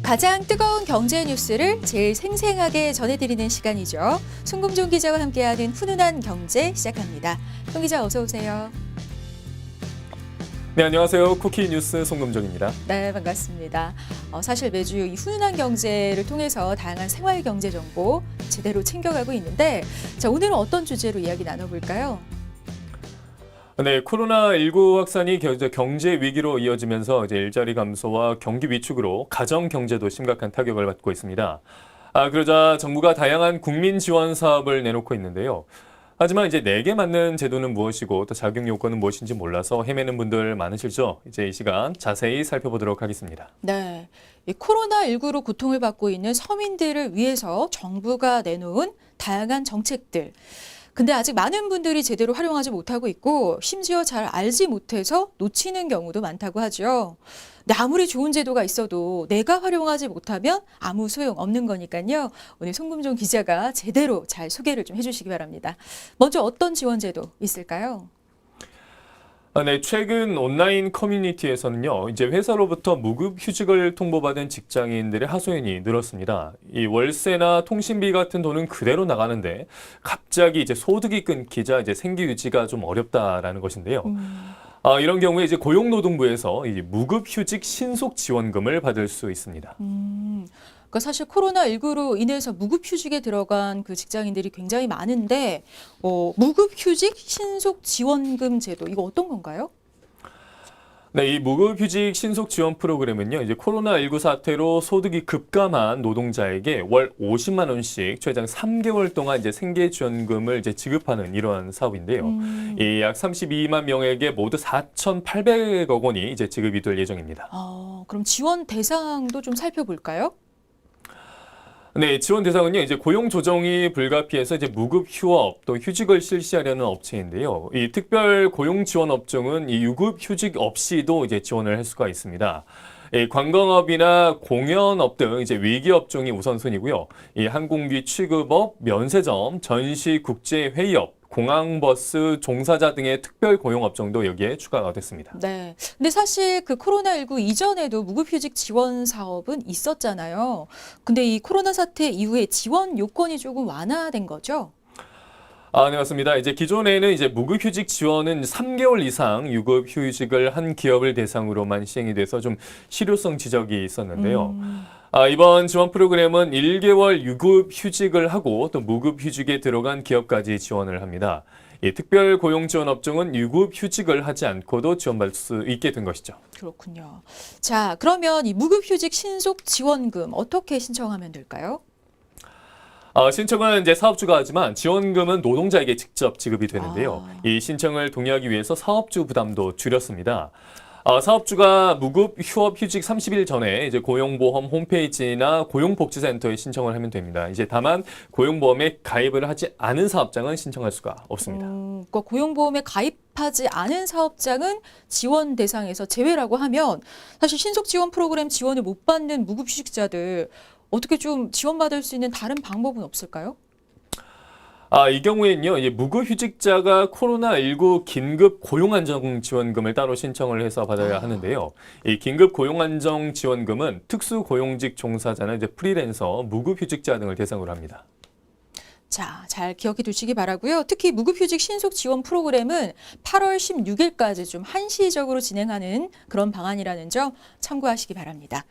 가장 뜨거운 경제 뉴스를 제일 생생하게 전해드리는 시간이죠. 송금종 기자와 함께하는 훈훈한 경제 시작합니다. 송 기자 어서 오세요. 네, 안녕하세요. 쿠키 뉴스 송금종입니다. 네, 반갑습니다. 사실 매주 이 훈훈한 경제를 통해서 다양한 생활 경제 정보 제대로 챙겨가고 있는데, 자, 오늘은 어떤 주제로 이야기 나눠볼까요? 네, 코로나19 확산이 경제 위기로 이어지면서 이제 일자리 감소와 경기 위축으로 가정 경제도 심각한 타격을 받고 있습니다. 그러자 정부가 다양한 국민 지원 사업을 내놓고 있는데요. 하지만 이제 내게 맞는 제도는 무엇이고 또 적용 요건은 무엇인지 몰라서 헤매는 분들 많으시죠? 이제 이 시간 자세히 살펴보도록 하겠습니다. 네, 이 코로나19로 고통을 받고 있는 서민들을 위해서 정부가 내놓은 다양한 정책들. 근데 아직 많은 분들이 제대로 활용하지 못하고 있고 심지어 잘 알지 못해서 놓치는 경우도 많다고 하죠. 근데 아무리 좋은 제도가 있어도 내가 활용하지 못하면 아무 소용 없는 거니까요. 오늘 송금종 기자가 제대로 잘 소개를 좀 해주시기 바랍니다. 먼저 어떤 지원 제도 있을까요? 네, 최근 온라인 커뮤니티에서는요, 이제 회사로부터 무급 휴직을 통보받은 직장인들의 하소연이 늘었습니다. 이 월세나 통신비 같은 돈은 그대로 나가는데 갑자기 이제 소득이 끊기자 이제 생계 유지가 좀 어렵다라는 것인데요. 이런 경우에 이제 고용노동부에서 이 무급 휴직 신속 지원금을 받을 수 있습니다. 그러니까 사실 코로나19로 인해서 무급휴직에 들어간 그 직장인들이 굉장히 많은데 무급휴직 신속 지원금 제도 이거 어떤 건가요? 네, 이 무급휴직 신속 지원 프로그램은요, 이제 코로나19 사태로 소득이 급감한 노동자에게 월 50만 원씩 최장 3개월 동안 이제 생계 지원금을 이제 지급하는 이러한 사업인데요. 이 약 32만 명에게 모두 4,800억 원이 이제 지급이 될 예정입니다. 그럼 지원 대상도 좀 살펴볼까요? 네, 지원 대상은요, 이제 고용 조정이 불가피해서 이제 무급 휴업 또 휴직을 실시하려는 업체인데요. 이 특별 고용 지원 업종은 이 유급 휴직 없이도 이제 지원을 할 수가 있습니다. 이 관광업이나 공연업 등 이제 위기 업종이 우선순위고요. 이 항공기 취급업, 면세점, 전시 국제 회의업, 공항버스 종사자 등의 특별 고용 업종도 여기에 추가가 됐습니다. 네. 근데 사실 그 코로나19 이전에도 무급휴직 지원 사업은 있었잖아요. 근데 이 코로나 사태 이후에 지원 요건이 조금 완화된 거죠? 네, 맞습니다. 이제 기존에는 이제 무급휴직 지원은 3개월 이상 유급휴직을 한 기업을 대상으로만 시행이 돼서 좀 실효성 지적이 있었는데요. 이번 지원 프로그램은 1개월 유급휴직을 하고 또 무급휴직에 들어간 기업까지 지원을 합니다. 이 특별 고용 지원 업종은 유급휴직을 하지 않고도 지원받을 수 있게 된 것이죠. 그렇군요. 자, 그러면 이 무급휴직 신속 지원금 어떻게 신청하면 될까요? 신청은 이제 사업주가 하지만 지원금은 노동자에게 직접 지급이 되는데요. 이 신청을 동의하기 위해서 사업주 부담도 줄였습니다. 사업주가 무급 휴업 휴직 30일 전에 이제 고용보험 홈페이지나 고용복지센터에 신청을 하면 됩니다. 이제 다만 고용보험에 가입을 하지 않은 사업장은 신청할 수가 없습니다. 그러니까 고용보험에 가입하지 않은 사업장은 지원 대상에서 제외라고 하면 사실 신속 지원 프로그램 지원을 못 받는 무급휴직자들 어떻게 좀 지원받을 수 있는 다른 방법은 없을까요? 이 경우에는요, 이제 무급휴직자가 코로나19 긴급 고용안정지원금을 따로 신청을 해서 받아야 하는데요. 이 긴급 고용안정지원금은 특수고용직 종사자나 이제 프리랜서, 무급휴직자 등을 대상으로 합니다. 자, 잘 기억해 두시기 바라고요. 특히 무급휴직 신속 지원 프로그램은 8월 16일까지 좀 한시적으로 진행하는 그런 방안이라는 점 참고하시기 바랍니다.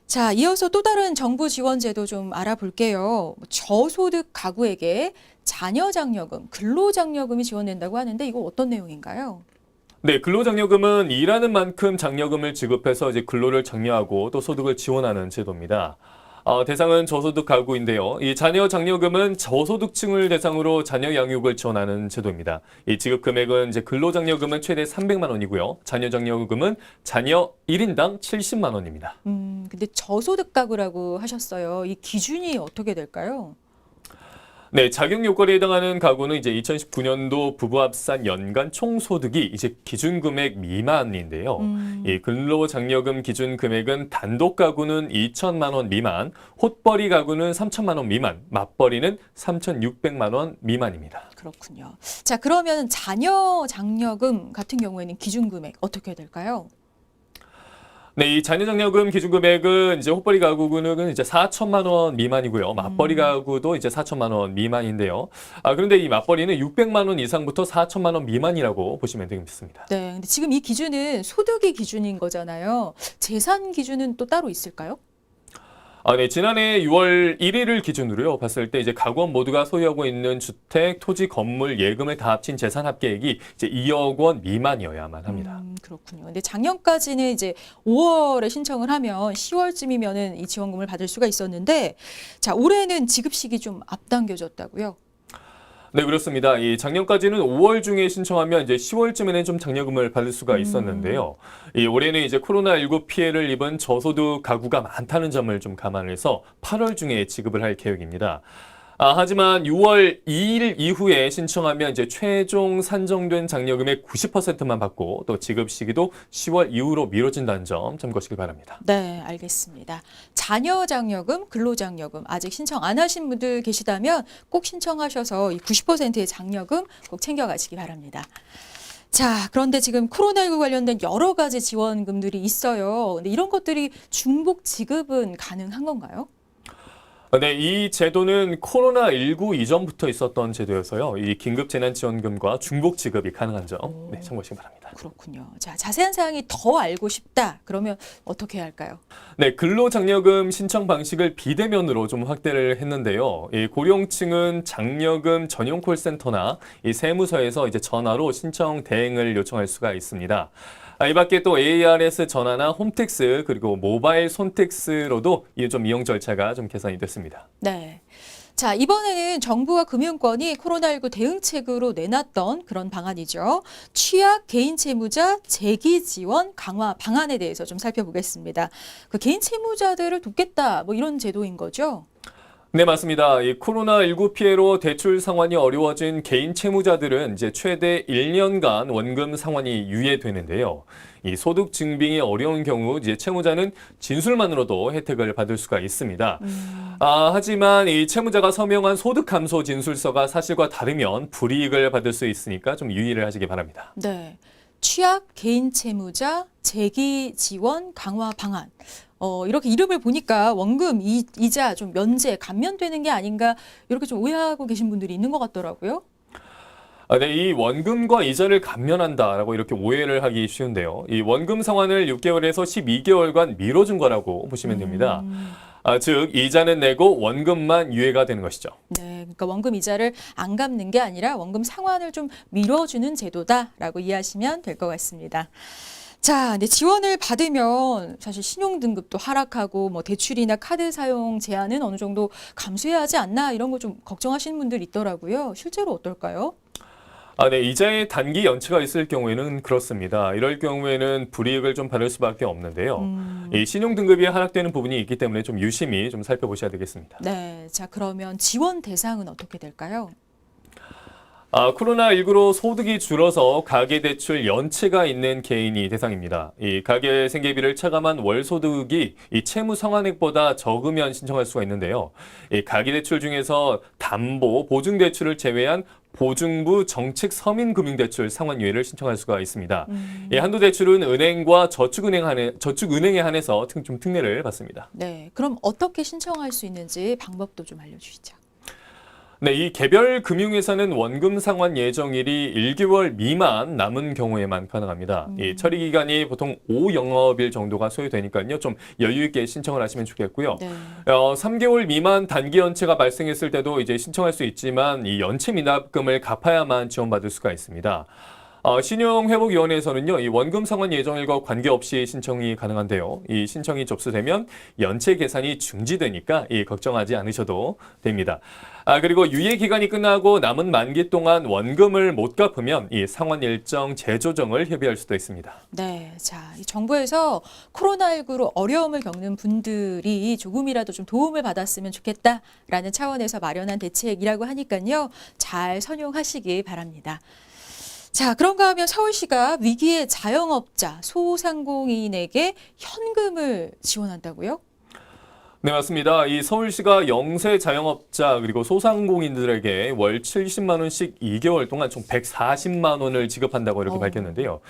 자, 이어서 또 다른 정부 지원 제도 좀 알아볼게요. 저소득 가구에게 자녀장려금, 근로장려금이 지원된다고 하는데 이거 어떤 내용인가요? 네, 근로장려금은 일하는 만큼 장려금을 지급해서 이제 근로를 장려하고 또 소득을 지원하는 제도입니다. 대상은 저소득 가구인데요. 이 자녀 장려금은 저소득층을 대상으로 자녀 양육을 지원하는 제도입니다. 이 지급 금액은 이제 근로장려금은 최대 300만 원이고요. 자녀 장려금은 자녀 1인당 70만 원입니다. 근데 저소득 가구라고 하셨어요. 이 기준이 어떻게 될까요? 네, 자격 요건에 해당하는 가구는 이제 2019년도 부부 합산 연간 총소득이 이제 기준 금액 미만인데요. 이 근로장려금 기준 금액은 단독 가구는 2천만 원 미만, 홑벌이 가구는 3천만 원 미만, 맞벌이는 3,600만 원 미만입니다. 그렇군요. 자, 그러면 자녀 장려금 같은 경우에는 기준 금액 어떻게 될까요? 네, 이 자녀장려금 기준금액은 이제 혹벌이 가구는 이제 4천만 원 미만이고요. 맞벌이 가구도 이제 4천만 원 미만인데요. 그런데 이 맞벌이는 600만 원 이상부터 4천만 원 미만이라고 보시면 되겠습니다. 네, 근데 지금 이 기준은 소득이 기준인 거잖아요. 재산 기준은 또 따로 있을까요? 네, 지난해 6월 1일을 기준으로요. 봤을 때 이제 가구원 모두가 소유하고 있는 주택, 토지, 건물, 예금을 다 합친 재산 합계액이 이제 2억 원 미만이어야만 합니다. 그렇군요. 근데 작년까지는 이제 5월에 신청을 하면 10월쯤이면은 이 지원금을 받을 수가 있었는데, 자, 올해는 지급식이 좀 앞당겨졌다고요? 네, 그렇습니다. 이 작년까지는 5월 중에 신청하면 이제 10월쯤에는 좀 장려금을 받을 수가 있었는데요. 이 올해는 이제 코로나19 피해를 입은 저소득 가구가 많다는 점을 좀 감안해서 8월 중에 지급을 할 계획입니다. 하지만 6월 2일 이후에 신청하면 이제 최종 산정된 장려금의 90%만 받고 또 지급 시기도 10월 이후로 미뤄진다는 점 참고하시길 바랍니다. 네, 알겠습니다. 자녀 장려금, 근로장려금 아직 신청 안 하신 분들 계시다면 꼭 신청하셔서 이 90%의 장려금 꼭 챙겨가시기 바랍니다. 자, 그런데 지금 코로나19 관련된 여러 가지 지원금들이 있어요. 근데 이런 것들이 중복 지급은 가능한 건가요? 네, 이 제도는 코로나19 이전부터 있었던 제도여서요. 이 긴급재난지원금과 중복 지급이 가능한 점 네, 참고하시기 바랍니다. 그렇군요. 자, 자세한 사항이 더 알고 싶다. 그러면 어떻게 해야 할까요? 네, 근로장려금 신청 방식을 비대면으로 좀 확대를 했는데요. 이 고령층은 장려금 전용 콜센터나 이 세무서에서 이제 전화로 신청 대행을 요청할 수가 있습니다. 이 밖에 또 ARS 전화나 홈택스 그리고 모바일 손택스로도 좀 이용 절차가 좀 개선이 됐습니다. 네. 자, 이번에는 정부와 금융권이 코로나19 대응책으로 내놨던 그런 방안이죠. 취약 개인 채무자 재기 지원 강화 방안에 대해서 좀 살펴보겠습니다. 그 개인 채무자들을 돕겠다, 뭐 이런 제도인 거죠? 네, 맞습니다. 이 코로나19 피해로 대출 상환이 어려워진 개인 채무자들은 이제 최대 1년간 원금 상환이 유예되는데요. 이 소득 증빙이 어려운 경우 이제 채무자는 진술만으로도 혜택을 받을 수가 있습니다. 하지만 이 채무자가 서명한 소득 감소 진술서가 사실과 다르면 불이익을 받을 수 있으니까 좀 유의를 하시기 바랍니다. 네. 취약 개인 채무자 재기 지원 강화 방안. 이렇게 이름을 보니까 원금, 이자 좀 면제, 감면되는 게 아닌가 이렇게 좀 오해하고 계신 분들이 있는 것 같더라고요. 네, 이 원금과 이자를 감면한다라고 이렇게 오해를 하기 쉬운데요. 이 원금 상환을 6개월에서 12개월간 미뤄준 거라고 보시면 됩니다. 즉 이자는 내고 원금만 유예가 되는 것이죠. 네, 그러니까 원금 이자를 안 갚는 게 아니라 원금 상환을 좀 미뤄주는 제도다라고 이해하시면 될 것 같습니다. 자, 근데 지원을 받으면 사실 신용 등급도 하락하고 뭐 대출이나 카드 사용 제한은 어느 정도 감소해야 하지 않나 이런 거 좀 걱정하시는 분들 있더라고요. 실제로 어떨까요? 네, 이자의 단기 연체가 있을 경우에는 그렇습니다. 이럴 경우에는 불이익을 좀 받을 수밖에 없는데요. 이 신용 등급이 하락되는 부분이 있기 때문에 좀 유심히 좀 살펴보셔야 되겠습니다. 네, 자 그러면 지원 대상은 어떻게 될까요? 코로나19로 소득이 줄어서 가계대출 연체가 있는 개인이 대상입니다. 이 가계 생계비를 차감한 월 소득이 이 채무 상환액보다 적으면 신청할 수가 있는데요. 이 가계대출 중에서 담보, 보증대출을 제외한 보증부 정책 서민금융대출 상환 유예를 신청할 수가 있습니다. 이 한도 대출은 은행과 저축은행에 한해서 좀 특례를 받습니다. 네, 그럼 어떻게 신청할 수 있는지 방법도 좀 알려주시죠. 네, 이 개별 금융회사는 원금 상환 예정일이 1개월 미만 남은 경우에만 가능합니다. 이 처리 기간이 보통 5영업일 정도가 소요되니까요. 좀 여유 있게 신청을 하시면 좋겠고요. 네. 3개월 미만 단기 연체가 발생했을 때도 이제 신청할 수 있지만 이 연체 미납금을 갚아야만 지원받을 수가 있습니다. 신용회복위원회에서는요, 이 원금 상환 예정일과 관계없이 신청이 가능한데요. 이 신청이 접수되면 연체 계산이 중지되니까 걱정하지 않으셔도 됩니다. 그리고 유예 기간이 끝나고 남은 만기 동안 원금을 못 갚으면 이 상환 일정 재조정을 협의할 수도 있습니다. 네, 자, 이 정부에서 코로나19로 어려움을 겪는 분들이 조금이라도 좀 도움을 받았으면 좋겠다라는 차원에서 마련한 대책이라고 하니까요, 잘 선용하시기 바랍니다. 자, 그런가 하면 서울시가 위기의 자영업자, 소상공인에게 현금을 지원한다고요? 네, 맞습니다. 이 서울시가 영세 자영업자 그리고 소상공인들에게 월 70만 원씩 2개월 동안 총 140만 원을 지급한다고 이렇게 밝혔는데요.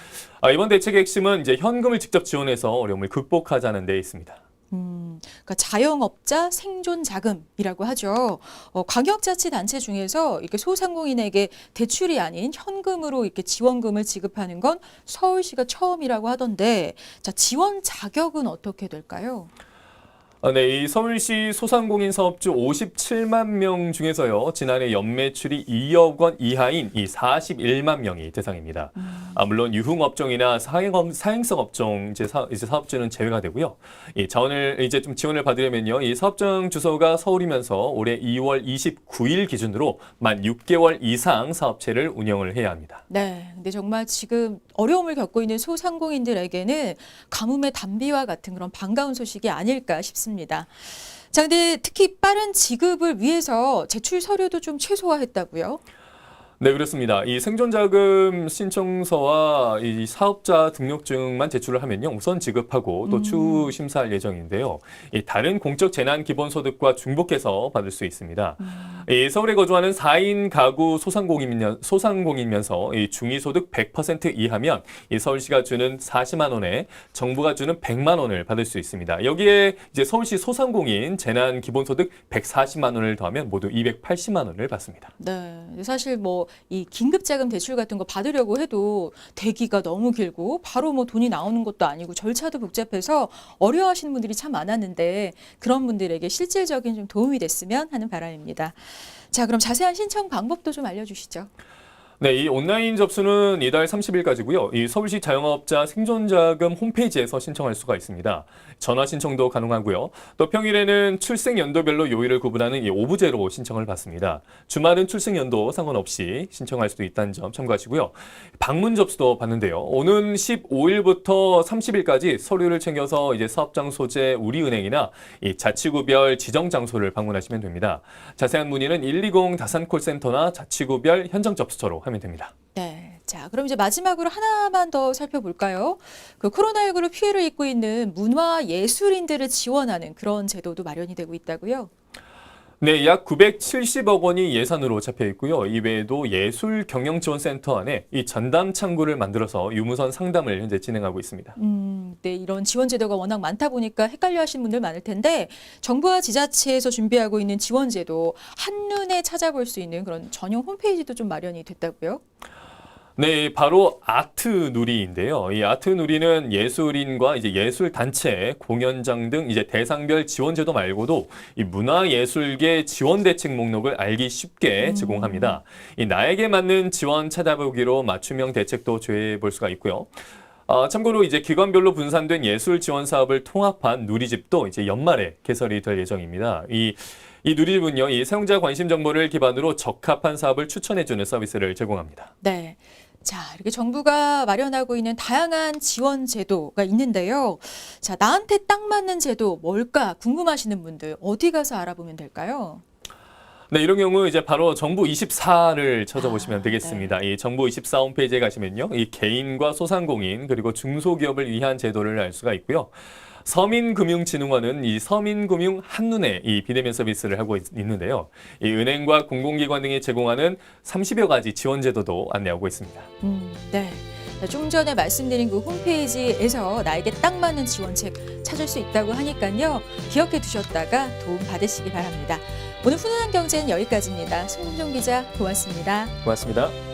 이번 대책의 핵심은 이제 현금을 직접 지원해서 어려움을 극복하자는 데 있습니다. 그러니까 자영업자 생존 자금이라고 하죠. 광역자치단체 중에서 이렇게 소상공인에게 대출이 아닌 현금으로 이렇게 지원금을 지급하는 건 서울시가 처음이라고 하던데, 자, 지원 자격은 어떻게 될까요? 네, 이 서울시 소상공인 사업주 57만 명 중에서요, 지난해 연매출이 2억 원 이하인 이 41만 명이 대상입니다. 물론 유흥업종이나 사행성 업종 이제 사업주는 제외가 되고요. 이 자원을 이제 좀 지원을 받으려면요, 이 사업장 주소가 서울이면서 올해 2월 29일 기준으로 만 6개월 이상 사업체를 운영을 해야 합니다. 네, 근데 정말 지금 어려움을 겪고 있는 소상공인들에게는 가뭄의 단비와 같은 그런 반가운 소식이 아닐까 싶습니다. 자, 근데 특히 빠른 지급을 위해서 제출 서류도 좀 최소화했다고요? 네, 그렇습니다. 이 생존자금 신청서와 이 사업자 등록증만 제출을 하면요, 우선 지급하고 또 추후 심사할 예정인데요. 이 다른 공적 재난 기본소득과 중복해서 받을 수 있습니다. 이 서울에 거주하는 4인 가구 소상공인이면서 이 중위소득 100% 이하면 이 서울시가 주는 40만 원에 정부가 주는 100만 원을 받을 수 있습니다. 여기에 이제 서울시 소상공인 재난 기본소득 140만 원을 더하면 모두 280만 원을 받습니다. 네, 사실 뭐 이 긴급자금 대출 같은 거 받으려고 해도 대기가 너무 길고 바로 뭐 돈이 나오는 것도 아니고 절차도 복잡해서 어려워하시는 분들이 참 많았는데, 그런 분들에게 실질적인 좀 도움이 됐으면 하는 바람입니다. 자, 그럼 자세한 신청 방법도 좀 알려주시죠. 네, 이 온라인 접수는 이달 30일까지고요. 이 서울시 자영업자 생존자금 홈페이지에서 신청할 수가 있습니다. 전화 신청도 가능하고요. 또 평일에는 출생 연도별로 요일을 구분하는 이 오부제로 신청을 받습니다. 주말은 출생 연도 상관없이 신청할 수도 있다는 점 참고하시고요. 방문 접수도 받는데요. 오는 15일부터 30일까지 서류를 챙겨서 이제 사업장 소재 우리은행이나 이 자치구별 지정 장소를 방문하시면 됩니다. 자세한 문의는 120 다산콜센터나 자치구별 현장 접수처로 하면 됩니다. 네. 자, 그럼 이제 마지막으로 하나만 더 살펴볼까요? 그 코로나19로 피해를 입고 있는 문화예술인들을 지원하는 그런 제도도 마련이 되고 있다고요? 네, 약 970억 원이 예산으로 잡혀 있고요. 이외에도 예술경영지원센터 안에 이 전담 창구를 만들어서 유무선 상담을 현재 진행하고 있습니다. 네, 이런 지원 제도가 워낙 많다 보니까 헷갈려 하시는 분들 많을 텐데, 정부와 지자체에서 준비하고 있는 지원 제도 한눈에 찾아볼 수 있는 그런 전용 홈페이지도 좀 마련이 됐다고요? 네, 바로 아트누리인데요. 이 아트누리는 예술인과 이제 예술단체, 공연장 등 이제 대상별 지원제도 말고도 이 문화예술계 지원 대책 목록을 알기 쉽게 제공합니다. 이 나에게 맞는 지원 찾아보기로 맞춤형 대책도 조회해 볼 수가 있고요. 참고로 이제 기관별로 분산된 예술 지원 사업을 통합한 누리집도 이제 연말에 개설이 될 예정입니다. 이 누리집은요, 이 사용자 관심 정보를 기반으로 적합한 사업을 추천해주는 서비스를 제공합니다. 네. 자, 이렇게 정부가 마련하고 있는 다양한 지원 제도가 있는데요. 자, 나한테 딱 맞는 제도 뭘까 궁금하시는 분들 어디 가서 알아보면 될까요? 네, 이런 경우 이제 바로 정부 24를 찾아보시면 되겠습니다. 네. 이 정부 24 홈페이지에 가시면요, 이 개인과 소상공인 그리고 중소기업을 위한 제도를 알 수가 있고요. 서민금융진흥원은 이 서민금융 한눈에 이 비대면 서비스를 하고 있는데요. 이 은행과 공공기관 등이 제공하는 30여 가지 지원 제도도 안내하고 있습니다. 네. 좀 전에 말씀드린 그 홈페이지에서 나에게 딱 맞는 지원책 찾을 수 있다고 하니까요. 기억해 두셨다가 도움 받으시기 바랍니다. 오늘 훈훈한 경제는 여기까지입니다. 송민종 기자 고맙습니다. 고맙습니다.